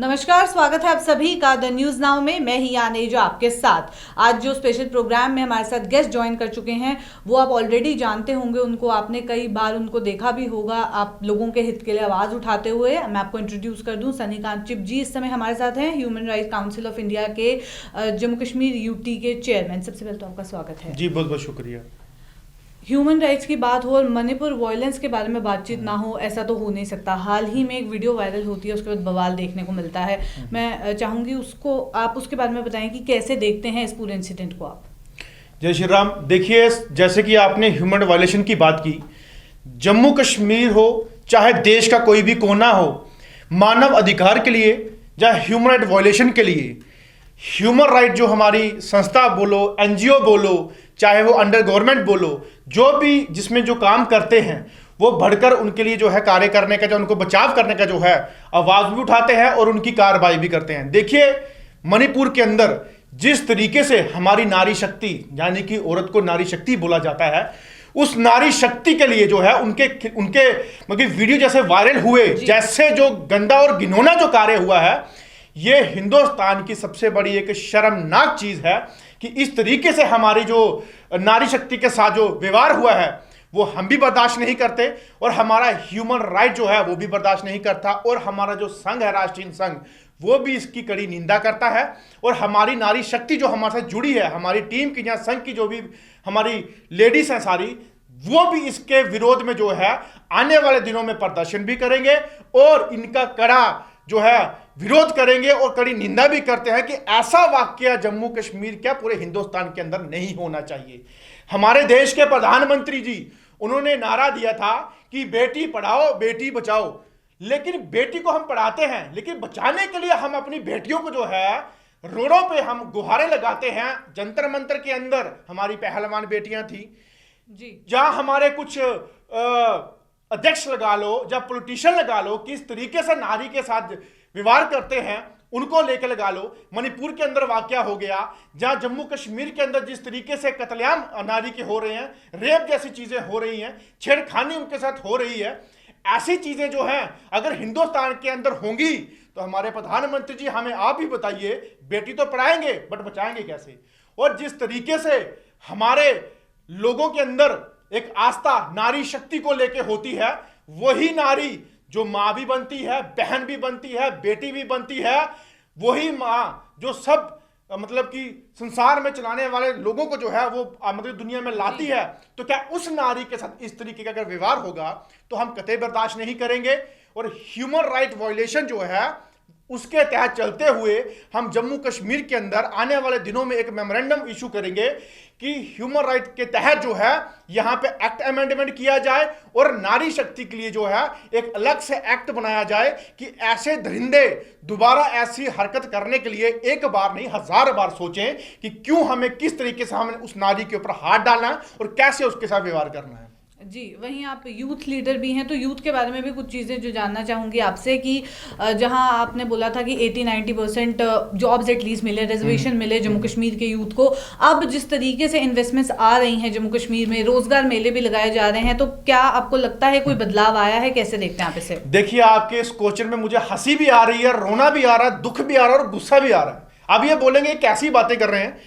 नमस्कार, स्वागत है आप सभी का द न्यूज नाउ में। मैं ही आनेजा आपके साथ। आज जो स्पेशल प्रोग्राम में हमारे साथ गेस्ट ज्वाइन कर चुके हैं वो आप ऑलरेडी जानते होंगे, उनको आपने कई बार उनको देखा भी होगा, आप लोगों के हित के लिए आवाज उठाते हुए। मैं आपको इंट्रोड्यूस कर दूं, सनीकांत चिप जी इस समय हमारे साथ हैं, human rights council of India के जम्मू कश्मीर यूटी के चेयरमैन। सबसे पहले तो आपका स्वागत है जी। बहुत बहुत शुक्रिया। ह्यूमन राइट्स की बात हो और मणिपुर वायलेंस के बारे में बातचीत ना हो, ऐसा तो हो नहीं सकता। हाल ही में एक वीडियो वायरल होती है, उसके बाद बवाल देखने को मिलता है। मैं चाहूंगी आप उसके बारे में बताएं कि कैसे देखते हैं इस पूरे इंसिडेंट को आप। जय श्री राम। देखिए, जैसे कि आपने ह्यूमन वायलेशन की बात की, जम्मू कश्मीर हो चाहे देश का कोई भी कोना हो, मानव अधिकार के लिए या ह्यूमन राइट वायलेशन के लिए, ह्यूमन राइट जो हमारी संस्था बोलो, एनजीओ बोलो, चाहे वो अंडर गवर्नमेंट बोलो, जो भी जिसमें जो काम करते हैं वो बढ़कर उनके लिए जो है कार्य करने का, जो उनको बचाव करने का जो है आवाज भी उठाते हैं और उनकी कार्रवाई भी करते हैं। देखिए, मणिपुर के अंदर जिस तरीके से हमारी नारी शक्ति, यानी कि औरत को नारी शक्ति बोला जाता है, उस नारी शक्ति के लिए जो है उनके मतलब वीडियो जैसे वायरल हुए, जैसे जो गंदा और घिनौना जो कार्य हुआ है, ये हिंदुस्तान की सबसे बड़ी एक शर्मनाक चीज है कि इस तरीके से हमारी जो नारी शक्ति के साथ जो व्यवहार हुआ है वो हम भी बर्दाश्त नहीं करते और हमारा ह्यूमन राइट जो है वो भी बर्दाश्त नहीं करता, और हमारा जो संघ है, राष्ट्रीय संघ, वो भी इसकी कड़ी निंदा करता है। और हमारी नारी शक्ति जो हमारे साथ जुड़ी है, हमारी टीम की या संघ की जो भी हमारी लेडीज हैं सारी, वो भी इसके विरोध में जो है आने वाले दिनों में प्रदर्शन भी करेंगे और इनका कड़ा जो है विरोध करेंगे और कड़ी निंदा भी करते हैं कि ऐसा वाकया जम्मू कश्मीर क्या पूरे हिंदुस्तान के अंदर नहीं होना चाहिए। हमारे देश के प्रधानमंत्री जी, उन्होंने नारा दिया था कि बेटी पढ़ाओ बेटी बचाओ, लेकिन बेटी को हम पढ़ाते हैं, लेकिन बचाने के लिए हम अपनी बेटियों को जो है रोडों पे हम गुहारे लगाते हैं। जंतर मंतर के अंदर हमारी पहलवान बेटियां थी जी, जहां हमारे कुछ अध्यक्ष लगा लो या पॉलिटिशियन लगा लो, किस तरीके से नारी के साथ व्यवहार करते हैं, उनको लेकर लगा लो। मणिपुर के अंदर वाकया हो गया, जहां जम्मू कश्मीर के अंदर जिस तरीके से कत्लेआम नारी के हो रहे हैं, रेप जैसी चीजें हो रही हैं, छेड़खानी उनके साथ हो रही है, ऐसी चीजें जो हैं अगर हिंदुस्तान के अंदर होंगी तो हमारे प्रधानमंत्री जी हमें आप ही बताइए, बेटी तो पढ़ाएंगे बट बचाएंगे कैसे। और जिस तरीके से हमारे लोगों के अंदर एक आस्था नारी शक्ति को लेकर होती है, वही नारी जो मां भी बनती है, बहन भी बनती है, बेटी भी बनती है, वही मां जो सब मतलब कि संसार में चलाने वाले लोगों को जो है वो मतलब दुनिया में लाती है, तो क्या उस नारी के साथ इस तरीके का अगर व्यवहार होगा तो हम कतई बर्दाश्त नहीं करेंगे। और ह्यूमन राइट वायलेशन जो है उसके तहत चलते हुए हम जम्मू कश्मीर के अंदर आने वाले दिनों में एक मेमोरेंडम इशू करेंगे कि ह्यूमन राइट के तहत जो है यहां पे एक्ट अमेंडमेंट किया जाए और नारी शक्ति के लिए जो है एक अलग से एक्ट बनाया जाए कि ऐसे दरिंदे दोबारा ऐसी हरकत करने के लिए एक बार नहीं 1000 बार सोचें कि क्यों हमें, किस तरीके से हमें उस नारी के ऊपर हाथ डालना है और कैसे उसके साथ व्यवहार करना है। जी, वहीं आप यूथ लीडर भी हैं, तो यूथ के बारे में भी कुछ चीज़ें जो जानना चाहूँगी आपसे कि जहां आपने बोला था कि 80-90% जॉब्स एटलीस्ट मिले, रिजर्वेशन मिले जम्मू कश्मीर के यूथ को, अब जिस तरीके से इन्वेस्टमेंट्स आ रही हैं जम्मू कश्मीर में, रोजगार मेले भी लगाए जा रहे हैं, तो क्या आपको लगता है कोई बदलाव आया है? कैसे देखते हैं आप इसे? देखिए, आपके इस क्वेश्चन में मुझे हंसी भी आ रही है, रोना भी आ रहा है, दुख भी आ रहा है और गुस्सा भी आ रहा है। अब ये बोलेंगे कैसी बातें कर रहे हैं।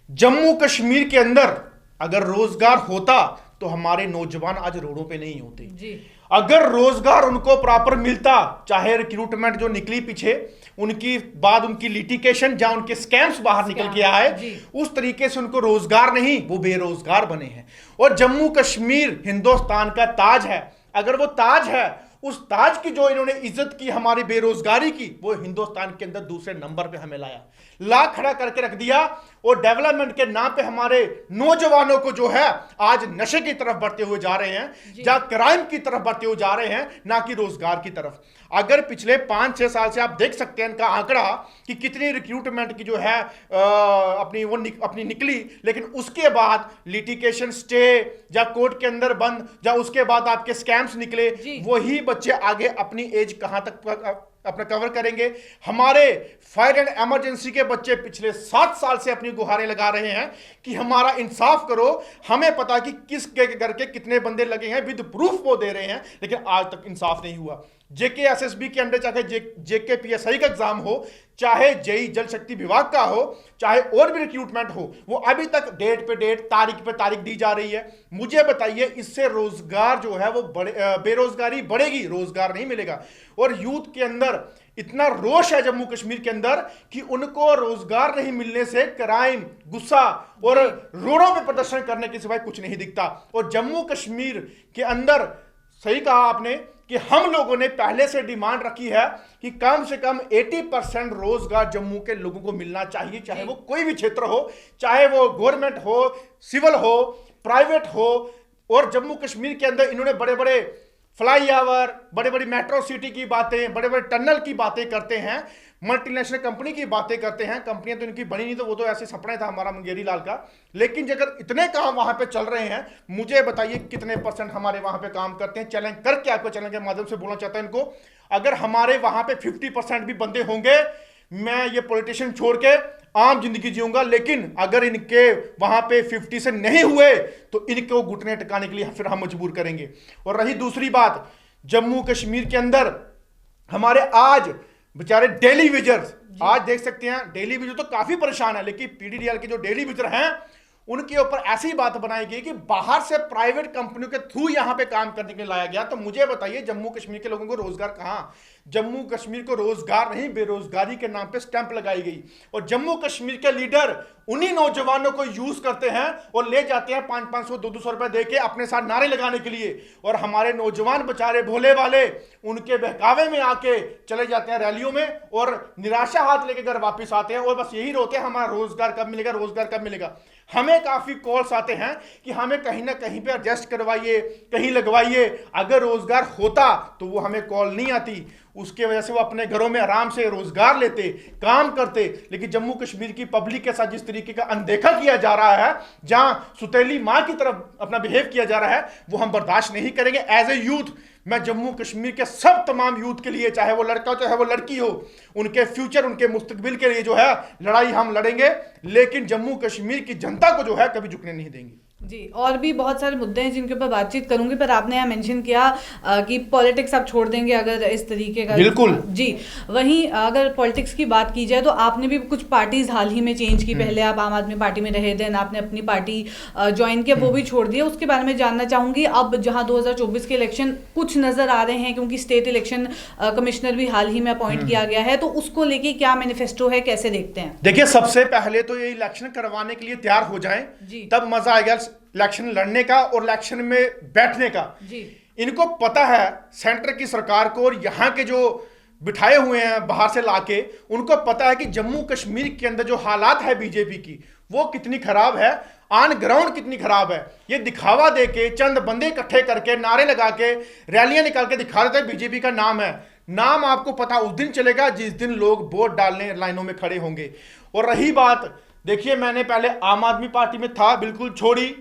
जम्मू कश्मीर के अंदर अगर रोजगार होता तो हमारे नौजवान आज रोडों पे नहीं होते जी। अगर रोजगार उनको प्रॉपर मिलता, चाहे रिक्रूटमेंट जो निकली पीछे, उनकी बाद उनकी लिटिगेशन जहां उनके स्कैम्स बाहर निकल के आए, उस तरीके से उनको रोजगार नहीं, वो बेरोजगार बने हैं। और जम्मू कश्मीर हिंदुस्तान का ताज है, अगर वो ताज है, उस ताज की जो इन्होंने इज्जत की हमारी बेरोजगारी की, वो हिंदुस्तान के अंदर दूसरे नंबर पे हमें लाया, ला खड़ा करके रख दिया। और डेवलपमेंट के नाम पे हमारे नौजवानों को जो है आज नशे की तरफ बढ़ते हुए जा रहे हैं, जहां क्राइम की तरफ बढ़ते हुए जा रहे हैं, ना कि रोजगार की तरफ। अगर पिछले 5-6 साल से आप देख सकते हैं इनका आंकड़ा कि कितनी रिक्रूटमेंट की जो है अपनी निकली, लेकिन उसके बाद लिटिगेशन स्टे या कोर्ट के अंदर बंद, या उसके बाद आपके स्कैम्स निकले, वही बच्चे आगे अपनी एज कहां तक अपना कवर करेंगे। हमारे फायर एंड इमरजेंसी के बच्चे पिछले 7 साल से अपनी गुहारें लगा रहे हैं कि हमारा इंसाफ करो, हमें पता कि किस के घर के कितने बंदे लगे हैं, विद प्रूफ वो दे रहे हैं, लेकिन आज तक इंसाफ नहीं हुआ। JKSSB के अंडर चाहे JKPSI का एग्जाम हो, चाहे जेई जल शक्ति विभाग का हो, चाहे और भी रिक्रूटमेंट हो, वो अभी तक डेट पे डेट, तारीख पे तारीख दी जा रही है। मुझे बताइए, इससे रोजगार जो है वो बेरोजगारी बढ़ेगी, रोजगार नहीं मिलेगा। और यूथ के अंदर इतना रोष है जम्मू कश्मीर के अंदर कि उनको रोजगार नहीं मिलने से क्राइम, गुस्सा और रोडों पे प्रदर्शन करने के सिवाय कुछ नहीं दिखता। और जम्मू कश्मीर के अंदर, सही कहा आपने कि हम लोगों ने पहले से डिमांड रखी है कि कम से कम 80% रोजगार जम्मू के लोगों को मिलना चाहिए, चाहे वो कोई भी क्षेत्र हो, चाहे वो गवर्नमेंट हो, सिविल हो, प्राइवेट हो। और जम्मू कश्मीर के अंदर इन्होंने बड़े बड़े फ्लाईओवर, बड़े बड़ी मेट्रो सिटी की बातें, बड़े बड़े टनल की बातें करते हैं, मल्टीनेशनल कंपनी की बातें करते हैं। कंपनियां तो इनकी बनी नहीं, तो वो तो ऐसे सपना था हमारा मंगेरी लाल का। लेकिन अगर इतने काम वहां पे चल रहे हैं, मुझे बताइए कितने % हमारे वहां पे काम करते हैं। चैलेंज करके आपको चैनल के माध्यम से बोलना चाहता हूं इनको, अगर हमारे वहां पे 50% भी बंदे होंगे, मैं ये पॉलिटिशियन छोड़ के आम जिंदगी जीऊंगा। लेकिन अगर इनके वहां पे 50 से नहीं हुए तो इनको घुटने टिकाने के लिए फिर हम मजबूर करेंगे। और रही दूसरी बात, जम्मू कश्मीर के अंदर हमारे आज बेचारे डेली विजर्स, आज देख सकते हैं डेली विजर तो काफी परेशान है, लेकिन PDDL के जो डेली विजर हैं उनके ऊपर ऐसी बात बनाई गई कि बाहर से प्राइवेट कंपनियों के थ्रू यहां पे काम करने के लिए लाया गया। तो मुझे बताइए, जम्मू कश्मीर के लोगों को रोजगार कहां? जम्मू कश्मीर को रोजगार नहीं, बेरोजगारी के नाम पे स्टैंप लगाई गई। और जम्मू कश्मीर के लीडर उन्हीं नौजवानों को यूज करते हैं और ले जाते हैं 500-500, 200 रुपए देके अपने साथ नारे लगाने के लिए। और हमारे नौजवान बेचारे भोले वाले उनके बहकावे में आके चले जाते हैं रैलियों में और निराशा हाथ लेके घर वापिस आते हैं और बस यही रोते हैं, हमारा रोजगार कब मिलेगा, रोजगार कब मिलेगा। हमें काफी कॉल्स आते हैं कि हमें कहीं ना कहीं पे एडजस्ट करवाइए, कहीं लगवाइए। अगर रोजगार होता तो वो हमें कॉल नहीं आती, उसके वजह से वो अपने घरों में आराम से रोजगार लेते, काम करते। लेकिन जम्मू कश्मीर की पब्लिक के साथ जिस तरीके का अनदेखा किया जा रहा है, जहां सुतेली मां की तरफ अपना बिहेव किया जा रहा है, वो हम बर्दाश्त नहीं करेंगे। एज ए यूथ मैं जम्मू कश्मीर के सब तमाम यूथ के लिए, चाहे वो लड़का हो चाहे वो लड़की हो, उनके फ्यूचर, उनके मुस्तकबिल के लिए जो है लड़ाई हम लड़ेंगे। लेकिन जम्मू कश्मीर की जनता को जो है कभी झुकने नहीं देंगे। जी, और भी बहुत सारे मुद्दे हैं जिनके ऊपर बातचीत करूंगी, पर आपने यहाँ मेंशन किया कि पॉलिटिक्स आप छोड़ देंगे अगर इस तरीके का। बिल्कुल जी, वहीं अगर पॉलिटिक्स की बात की जाए तो आपने भी कुछ पार्टीज हाल ही में चेंज की। पहले आप आम आदमी पार्टी में रहे, देन आपने अपनी पार्टी ज्वाइन किया, वो भी छोड़ दिया। उसके बारे में जानना चाहूंगी। अब जहाँ 2024 के इलेक्शन कुछ नजर आ रहे हैं, क्योंकि स्टेट इलेक्शन कमिश्नर भी हाल ही में अपॉइंट किया गया है, तो उसको लेके क्या मैनिफेस्टो है, कैसे देखते हैं? देखिए, सबसे पहले तो ये इलेक्शन करवाने के लिए तैयार हो जाएं, तब मजा आएगा इलेक्शन लड़ने का और इलेक्शन में बैठने का। जी, इनको पता है सेंटर की सरकार को, और यहाँ के जो बिठाए हुए हैं बाहर से लाके, उनको पता है कि जम्मू कश्मीर के अंदर जो हालात है बीजेपी की, वो कितनी खराब है, ऑन ग्राउंड कितनी खराब है। ये दिखावा देके, चंद बंदे इकट्ठे करके, नारे लगा के, रैलियां निकाल के दिखा देते हैं बीजेपी का नाम है। नाम आपको पता उस दिन चलेगा जिस दिन लोग वोट डालने लाइनों में खड़े होंगे। और रही बात, देखिए मैंने पहले आम आदमी पार्टी में था, बिल्कुल छोड़ी,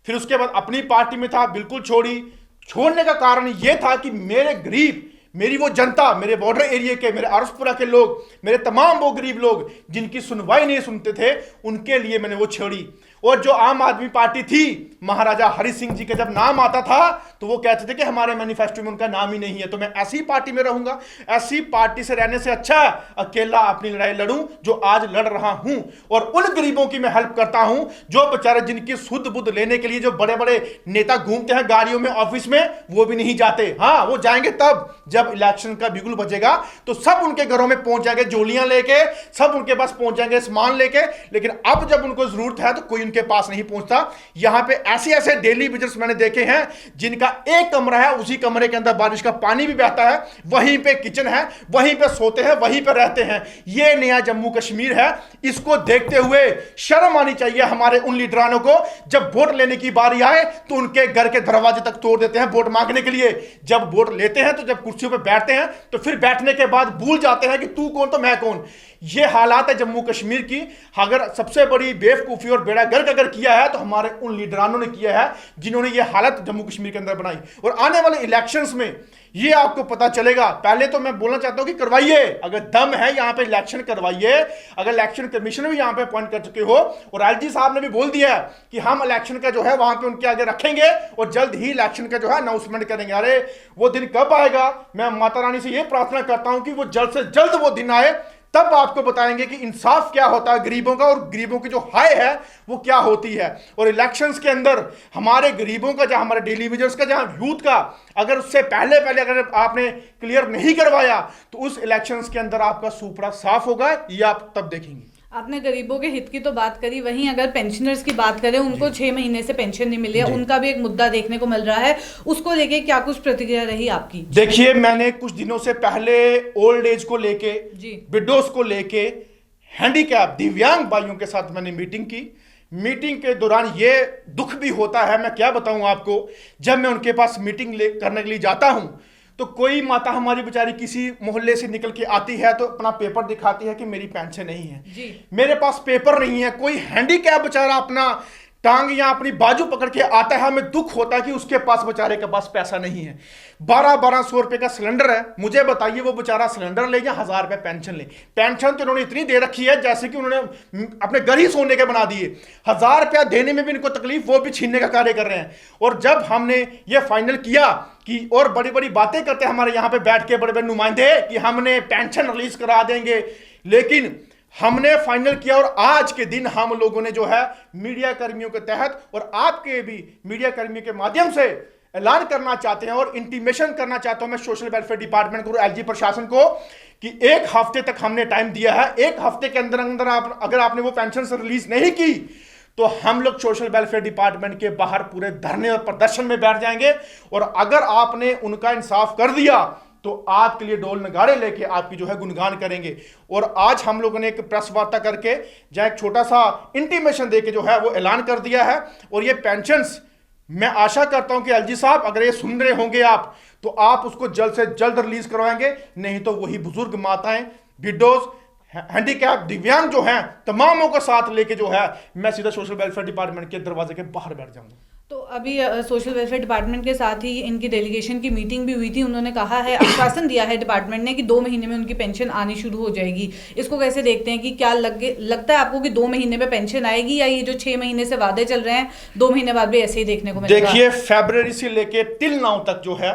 फिर उसके बाद अपनी पार्टी में था, बिल्कुल छोड़ी। छोड़ने का कारण यह था कि मेरे गरीब, मेरी वो जनता, मेरे बॉर्डर एरिया के, मेरे आरसपुरा के लोग, मेरे तमाम वो गरीब लोग जिनकी सुनवाई नहीं सुनते थे, उनके लिए मैंने वो छोड़ी। और जो आम आदमी पार्टी थी, महाराजा हरि सिंह जी का जब नाम आता था तो वो कहते थे कि हमारे मैनिफेस्टो में उनका नाम ही नहीं है, तो मैं ऐसी पार्टी में रहूंगा। ऐसी पार्टी से रहने से अच्छा अकेला अपनी लड़ाई लड़ूं जो आज लड़ रहा हूं, और उन गरीबों की मैं हेल्प करता हूं जो बेचारे, जिनकी सुध बुध लेने के लिए जो बड़े बड़े नेता घूमते हैं गाड़ियों में, ऑफिस में, वो भी नहीं जाते। हाँ, वो जाएंगे तब जब इलेक्शन का बिगुल बजेगा, तो सब उनके घरों में पहुंच जाएंगे जोलियां लेके, सब उनके पास पहुंच जाएंगे सामान लेके। लेकिन अब जब उनको जरूरत है तो कोई के पास नहीं पहुंचता। यहां पे ऐसे ऐसे डेली विजिटर्स मैंने देखे हैं जिनका एक कमरा है, उसी कमरे के अंदर बारिश का पानी भी बहता है, वहीं पे किचन है, वहीं पे सोते हैं, वहीं पे रहते हैं। ये नया जम्मू कश्मीर है। इसको देखते हुए शर्म आनी चाहिए हमारे उन लीडरानों को, जब वोट लेने की बारी आए तो उनके घर के दरवाजे तक तोड़ देते हैं वोट मांगने के लिए। जब वोट लेते हैं तो जब कुर्सियों पर बैठते हैं तो फिर बैठने के बाद भूल जाते हैं कि तू कौन तो मैं कौन। ये हालात है जम्मू कश्मीर की। अगर सबसे बड़ी बेवकूफ़ी और बेड़ा गर्क अगर किया है तो हमारे उन लीडरानों ने किया है जिन्होंने ये हालत जम्मू कश्मीर के अंदर बनाई। और आने वाले इलेक्शंस में ये आपको पता चलेगा। पहले तो मैं बोलना चाहता हूं कि करवाइए, अगर दम है यहां पे इलेक्शन करवाइए। अगर इलेक्शन कमीशन भी यहां पे अपॉइंट कर चुके हो और एलजी साहब ने भी बोल दिया है कि हम इलेक्शन का जो है वहां पे उनके आगे रखेंगे और जल्द ही इलेक्शन का जो है अनाउंसमेंट करेंगे। अरे वो दिन कब आएगा? मैं माता रानी से ये प्रार्थना करता हूं कि वो जल्द से जल्द वो दिन आए, तब आपको बताएंगे कि इंसाफ क्या होता है गरीबों का और गरीबों की जो हाय है वो क्या होती है। और इलेक्शंस के अंदर हमारे गरीबों का, जहां हमारे डेली वेजर्स का, जहां यूथ का, अगर उससे पहले अगर आपने क्लियर नहीं करवाया तो उस इलेक्शंस के अंदर आपका सुपड़ा साफ होगा, ये आप तब देखेंगे। आपने गरीबों के हित की तो बात करी, वहीं अगर पेंशनर्स की बात करें, उनको 6 महीने से पेंशन नहीं मिली है, उनका भी एक मुद्दा देखने को मिल रहा है, उसको लेके क्या कुछ प्रतिक्रिया रही आपकी? देखिए, मैंने कुछ दिनों से पहले ओल्ड एज को लेके, विडोज को लेके, हैंडीकैप दिव्यांग भाइयों के साथ मैंने मीटिंग की। मीटिंग के दौरान ये दुख भी होता है, मैं क्या बताऊं आपको, जब मैं उनके पास मीटिंग करने के लिए जाता हूं तो कोई माता हमारी बेचारी किसी मोहल्ले से निकल के आती है तो अपना पेपर दिखाती है कि मेरी पेंशन नहीं है जी। मेरे पास पेपर नहीं है। कोई हैंडीकैप बेचारा अपना टांग या अपनी बाजू पकड़ के आता है, हमें दुख होता है कि उसके पास बेचारे के पास पैसा नहीं है। 1200 रुपए का सिलेंडर है, मुझे बताइए वो बेचारा सिलेंडर ले या 1000 रुपए पेंशन ले। पेंशन तो उन्होंने इतनी दे रखी है जैसे कि उन्होंने अपने घर ही सोने के बना दिए। 1000 रुपया देने में भी इनको तकलीफ, वो भी छीनने का कार्य कर रहे हैं। और जब हमने ये फाइनल किया कि और बड़ी बड़ी बातें करते हैं हमारे यहाँ पे बैठ के बड़े बड़े नुमाइंदे कि हमने पेंशन रिलीज करा देंगे, लेकिन हमने फाइनल किया और आज के दिन हम लोगों ने जो है मीडिया कर्मियों के तहत और आपके भी मीडिया कर्मियों के माध्यम से ऐलान करना चाहते हैं और इंटीमेशन करना चाहता हूं मैं सोशल वेलफेयर डिपार्टमेंट को और एलजी प्रशासन को कि 1 हफ्ते तक हमने टाइम दिया है। 1 हफ्ते के अंदर अंदर अगर आपने वो पेंशन से रिलीज नहीं की तो हम लोग सोशल वेलफेयर डिपार्टमेंट के बाहर पूरे धरने और प्रदर्शन में बैठ जाएंगे। और अगर आपने उनका इंसाफ कर दिया तो आपके लिए ढोल नगाड़े लेके आपकी जो है गुणगान करेंगे। और आज हम लोगों ने एक प्रेस वार्ता करके जहां एक छोटा सा इंटीमेशन देके जो है वो ऐलान कर दिया है। और ये पेंशन्स मैं आशा करता हूं कि एलजी साहब अगर ये सुन रहे होंगे आप तो आप उसको जल्द से जल्द रिलीज करवाएंगे, नहीं तो वही बुजुर्ग माताएं, विडोज, हैंडीकैप, दिव्यांग जो हैं तमामों का साथ लेके जो है मैं सीधा सोशल वेलफेयर डिपार्टमेंट के दरवाजे के बाहर बैठ जाऊंगा। तो अभी सोशल वेलफेयर डिपार्टमेंट के साथ ही इनकी डेलीगेशन की मीटिंग भी हुई थी। उन्होंने कहा है, आश्वासन दिया है डिपार्टमेंट ने कि 2 महीने में उनकी पेंशन आनी शुरू हो जाएगी। इसको कैसे देखते हैं कि क्या लगता है आपको कि 2 महीने में पेंशन आएगी या ये जो 6 महीने से वादे चल रहे हैं 2 महीने बाद भी ऐसे ही देखने को मिलेगा? देखिए, फरवरी से लेके टिल नाउ तक जो है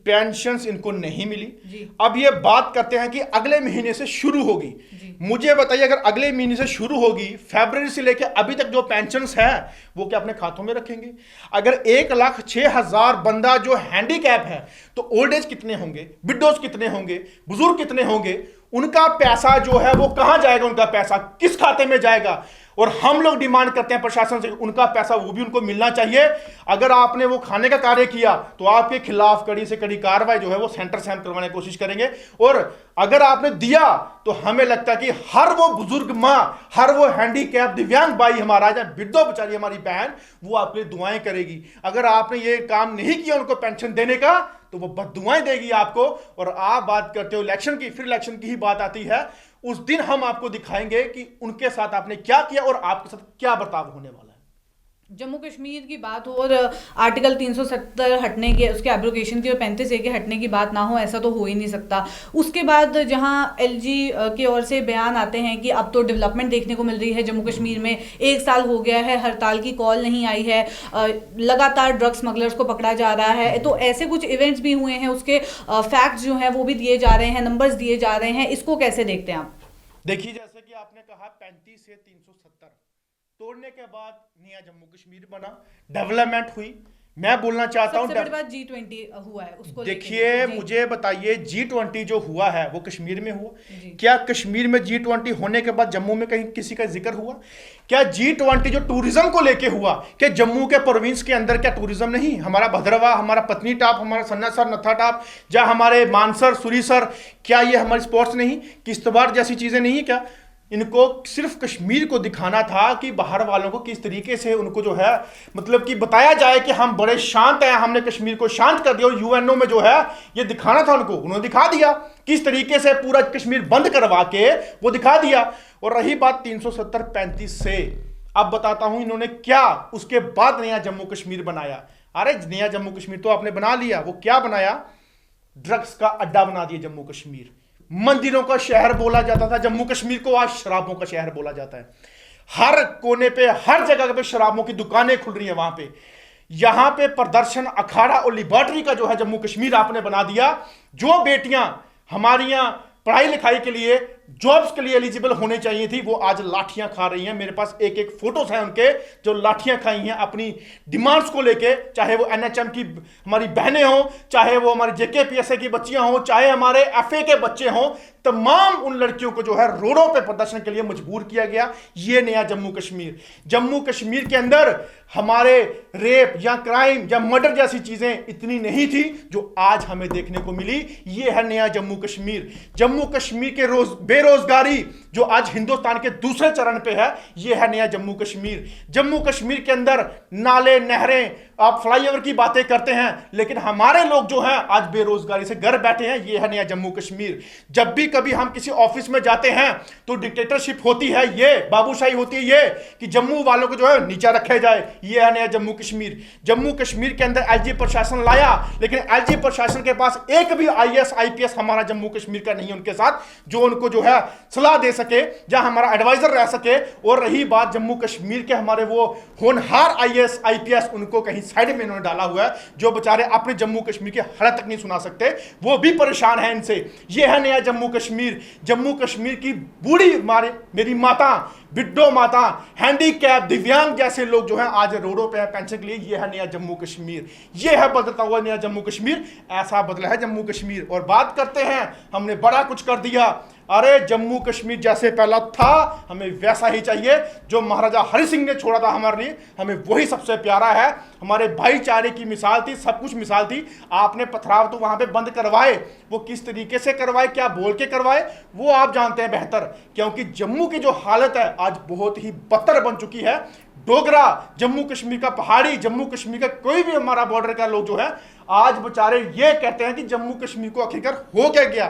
पेंशन इनको नहीं मिली। अब ये बात करते हैं कि अगले महीने से शुरू होगी। मुझे बताइए, अगर अगले महीने से शुरू होगी, फरवरी से लेके अभी तक जो पेंशन है वो क्या अपने खातों में रखेंगे? अगर 1,06,000 बंदा जो हैंडीकैप है तो ओल्ड एज कितने होंगे, विडोज कितने होंगे, बुजुर्ग कितने होंगे? उनका पैसा जो है वो कहां जाएगा? उनका पैसा किस खाते में जाएगा? और हम लोग डिमांड करते हैं प्रशासन से उनका पैसा वो भी उनको मिलना चाहिए। अगर आपने वो खाने का कार्य किया तो आपके खिलाफ कड़ी से कड़ी कार्रवाई जो है वो सेंटर से हम करवाने की कोशिश करेंगे। और अगर आपने दिया तो हमें लगता है कि हर वो बुजुर्ग माँ, हर वो हैंडीकैप दिव्यांग भाई हमारा, या विधवा बेचारी हमारी बहन, वो आपके लिए दुआएं करेगी। अगर आपने ये काम नहीं किया उनको पेंशन देने का तो वो बद्दुआएं देगी आपको। और आप बात करते हो इलेक्शन की, फिर इलेक्शन की ही बात आती है। उस दिन हम आपको दिखाएंगे कि उनके साथ आपने क्या किया और आपके साथ क्या बर्ताव होने वाला है। जम्मू कश्मीर की बात हो और आर्टिकल 370 हटने की, उसके एब्रोगेशन की और 35A के हटने की बात ना हो, ऐसा तो हो ही नहीं सकता। उसके बाद जहां एलजी की ओर से बयान आते हैं कि अब तो डेवलपमेंट देखने को मिल रही है जम्मू कश्मीर में, 1 साल हो गया है, हड़ताल की कॉल नहीं आई है, लगातार ड्रग स्मगलर्स को पकड़ा जा रहा है, तो ऐसे कुछ इवेंट्स भी हुए हैं, उसके फैक्ट्स जो हैं वो भी दिए जा रहे हैं, नंबर्स दिए जा रहे हैं। इसको कैसे देखते हैं आप? देखिए, जैसे कि आपने कहा 35 से 370 तोड़ने के बाद नया जम्मू कश्मीर बना, डेवलपमेंट हुई। मैं बोलना चाहता हूं, सबसे बड़ी बात G20 हुआ है, उसको देखिए मुझे बताइए, G20 जो हुआ है वो कश्मीर में हुआ? क्या कश्मीर में G20 होने के बाद जम्मू में कहीं किसी का जिक्र हुआ? क्या G20 जो टूरिज्म को लेके हुआ, क्या जम्मू के प्रोविंस के अंदर क्या टूरिज्म नहीं? हमारा भद्रवा, हमारा पत्नी टाप, हमारा सन्नासर, नत्था टाप, या हमारे मानसर, सुरीसर, क्या ये हमारी स्पोर्ट्स नहीं? किश्तवाड़ जैसी चीजें नहीं है क्या? इनको सिर्फ कश्मीर को दिखाना था कि बाहर वालों को किस तरीके से उनको जो है मतलब कि बताया जाए कि हम बड़े शांत हैं, हमने कश्मीर को शांत कर दिया। और यूएनओ में जो है ये दिखाना था उनको, उन्होंने दिखा दिया किस तरीके से पूरा कश्मीर बंद करवा के वो दिखा दिया। और रही बात 370-35 से, अब बताता हूं इन्होंने क्या उसके बाद नया जम्मू कश्मीर बनाया। अरे नया जम्मू कश्मीर तो आपने बना लिया, वो क्या बनाया? ड्रग्स का अड्डा बना दिया जम्मू कश्मीर। मंदिरों का शहर बोला जाता था जम्मू कश्मीर को, आज शराबों का शहर बोला जाता है। हर कोने पे, हर जगह पे शराबों की दुकानें खुल रही हैं वहां पे। यहां पे प्रदर्शन, अखाड़ा और लिबर्टी का जो है जम्मू कश्मीर आपने बना दिया। जो बेटियां हमारी यहां पढ़ाई लिखाई के लिए, जॉब्स के लिए एलिजिबल होने चाहिए थी, वो आज लाठियां खा रही हैं। मेरे पास एक एक फोटोज हैं उनके जो लाठियां खाई हैं अपनी डिमांड्स को लेके, चाहे वो एनएचएम की हमारी बहनें हों, चाहे वो हमारी जेकेपीएसए की बच्चियां हों, चाहे हमारे एफए के बच्चे हों, तमाम उन लड़कियों को जो है रोडों पे प्रदर्शन के लिए मजबूर किया गया। ये नया जम्मू कश्मीर। जम्मू कश्मीर के अंदर हमारे रेप या क्राइम या मर्डर जैसी चीजें इतनी नहीं थी जो आज हमें देखने को मिली। ये है नया जम्मू कश्मीर। जम्मू कश्मीर के बेरोजगारी जो आज हिंदुस्तान के दूसरे चरण पे है, ये है नया जम्मू कश्मीर। जम्मू कश्मीर के अंदर नाले, नहरें, आप फ्लाईओवर की बातें करते हैं, लेकिन हमारे लोग जो हैं आज बेरोजगारी से घर बैठे हैं। ये है नया जम्मू कश्मीर। जब भी कभी हम किसी ऑफिस में जाते हैं तो डिक्टेटरशिप होती है, ये बाबूशाही होती है, ये कि जम्मू वालों को जो है नीचा रखा जाए। ये है नया जम्मू कश्मीर। जम्मू कश्मीर के अंदर एलजी प्रशासन लाया, लेकिन एलजी प्रशासन के पास एक भी आईएएस आईपीएस हमारा जम्मू कश्मीर का नहीं है उनके साथ, जो उनको जो है सलाह दे सके या हमारा एडवाइजर रह सके। और रही बात जम्मू कश्मीर के हमारे वो होनहार आईएएस आईपीएस, उनको कहीं साइड में इन्होंने डाला हुआ है, जो बेचारे अपने जम्मू कश्मीर की हालत तक नहीं सुना सकते, वो भी परेशान है इनसे। ये है नया जम्मू कश्मीर। जम्मू कश्मीर की बूढ़ी मेरी माता, बिड्डो माता, हैंडीकैप, दिव्यांग जैसे लोग जो हैं आज रोडों पे हैं पेंशन के लिए। ये है नया जम्मू कश्मीर। ये है बदलता हुआ नया जम्मू कश्मीर। ऐसा बदला है जम्मू कश्मीर। और बात करते हैं हमने बड़ा कुछ कर दिया। अरे जम्मू कश्मीर जैसे पहला था हमें वैसा ही चाहिए। जो महाराजा हरि सिंह ने छोड़ा था हमारे लिए, हमें वही सबसे प्यारा है। हमारे भाईचारे की मिसाल थी, सब कुछ मिसाल थी। आपने पथराव तो वहां पे बंद करवाए, वो किस तरीके से करवाए, क्या बोल के करवाए, वो आप जानते हैं बेहतर। क्योंकि जम्मू की जो हालत है आज बहुत ही बदतर बन चुकी है। डोगरा, जम्मू कश्मीर का पहाड़ी, जम्मू कश्मीर का कोई भी हमारा बॉर्डर का लोग जो है आज बेचारे ये कहते हैं कि जम्मू कश्मीर को आखिरकार हो क्या गया।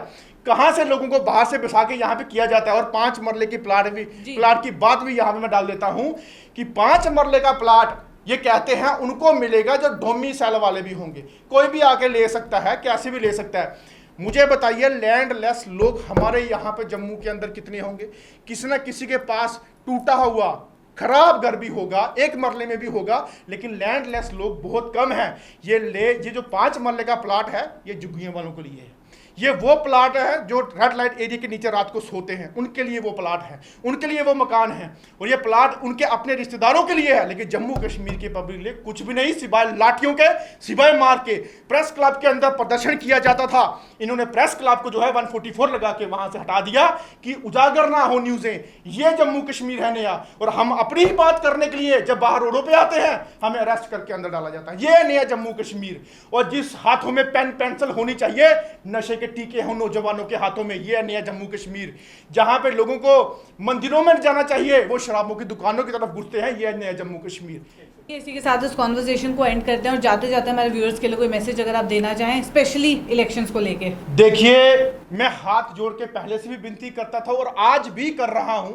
कहां से लोगों को बाहर से बसा के यहां पे किया जाता है। और 5 मरले की प्लाट की बात भी यहां पे मैं डाल देता हूं कि 5 मरले का प्लाट ये कहते हैं उनको मिलेगा जो डोमिसाइल वाले भी होंगे। कोई भी आके ले सकता है, कैसे भी ले सकता है। मुझे बताइए लैंडलेस लोग हमारे यहाँ पे जम्मू के अंदर कितने होंगे? किसी ना किसी के पास टूटा हुआ खराब घर भी होगा, 1 मरले में भी होगा, लेकिन लैंडलेस लोग बहुत कम हैं। ये जो 5 मरले का प्लाट है ये झुग्गियों वालों के लिए है। ये वो प्लाट है जो रेड लाइट एरिया के नीचे रात को सोते हैं, उनके लिए वो प्लाट है, उनके लिए वो मकान है। और ये प्लाट उनके अपने रिश्तेदारों के लिए है, लेकिन जम्मू कश्मीर के पब्लिक के लिए कुछ भी नहीं, सिवाय लाठियों के, सिवाय मार के। प्रेस क्लब के अंदर प्रदर्शन किया जाता था, इन्होंने प्रेस क्लब को जो है 144 लगा के वहां से हटा दिया कि उजागर ना हो न्यूजें। ये जम्मू कश्मीर है नया। और हम अपनी ही बात करने के लिए जब बाहर रोडों पे आते हैं हमें अरेस्ट करके अंदर डाला जाता है। ये नया जम्मू कश्मीर। और जिस हाथों में पेन पेंसिल होनी चाहिए, नशे के टीके हों नौजवानों के हाथों में, ये नया जम्मू कश्मीर। जहां पे लोगों को मंदिरों में जाना चाहिए वो शराबों की दुकानों की तरफ घुसते हैं, ये नया जम्मू कश्मीर। इसी के साथ इस कॉन्वर्सेशन को एंड करते हैं और जाते जाते हमारे व्यूअर्स के लिए कोई मैसेज अगर आप देना चाहें, स्पेशली इलेक्शंस को लेके। देखिए, मैं हाथ जोड़ के पहले से भी विनती करता था और आज भी कर रहा हूं,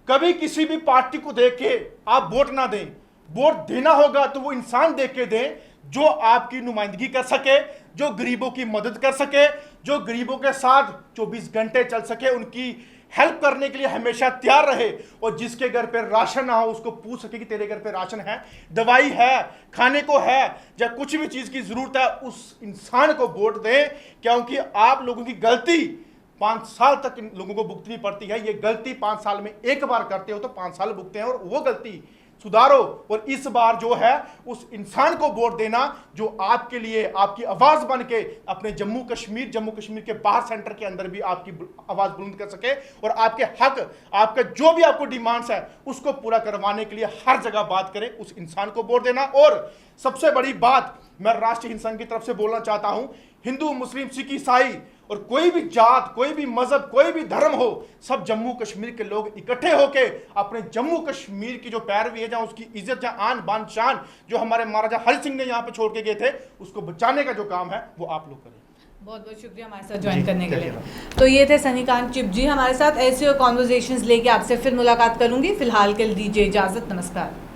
कभी किसी भी पार्टी को देख के आप वोट ना दें। वोट देना होगा तो वो इंसान देख के दें जो आपकी नुमाइंदगी कर सके, जो गरीबों की मदद कर सके, जो गरीबों के साथ 24 घंटे चल सके, उनकी हेल्प करने के लिए हमेशा तैयार रहे। और जिसके घर पे राशन ना हो उसको पूछ सके कि तेरे घर पे राशन है, दवाई है, खाने को है, या कुछ भी चीज की जरूरत है, उस इंसान को वोट दें। क्योंकि आप लोगों की गलती 5 साल तक इन लोगों को भुगतनी पड़ती है। ये गलती 5 साल में एक बार करते हो तो 5 साल भुगते हैं, और वो गलती सुधारो। और इस बार जो है उस इंसान को वोट देना जो आपके लिए आपकी आवाज बन के अपने जम्मू कश्मीर के बाहर सेंटर के अंदर भी आपकी आवाज बुलंद कर सके, और आपके हक, आपका जो भी आपको डिमांड्स है उसको पूरा करवाने के लिए हर जगह बात करें, उस इंसान को वोट देना। और सबसे बड़ी बात मैं राष्ट्रीय हिंद संघ की तरफ से बोलना चाहता हूं, हिंदू, मुस्लिम, सिख, ईसाई और कोई भी जात, कोई भी मजहब, कोई भी धर्म हो, सब जम्मू कश्मीर के लोग इकट्ठे होके अपने जम्मू कश्मीर की जो पैरवी है, जहां उसकी इज्जत, जहां आन बान शान जो हमारे महाराजा हरि सिंह ने यहाँ पे छोड़ के गए थे, उसको बचाने का जो काम है वो आप लोग करें। बहुत बहुत शुक्रिया हमारे साथ ज्वाइन करने के लिए। तो ये थे सनीकांत चिप जी हमारे साथ। ऐसे और कॉन्वर्जेशंस लेके आपसे फिर मुलाकात करूंगी। फिलहाल के लिए दीजिए इजाजत, नमस्कार।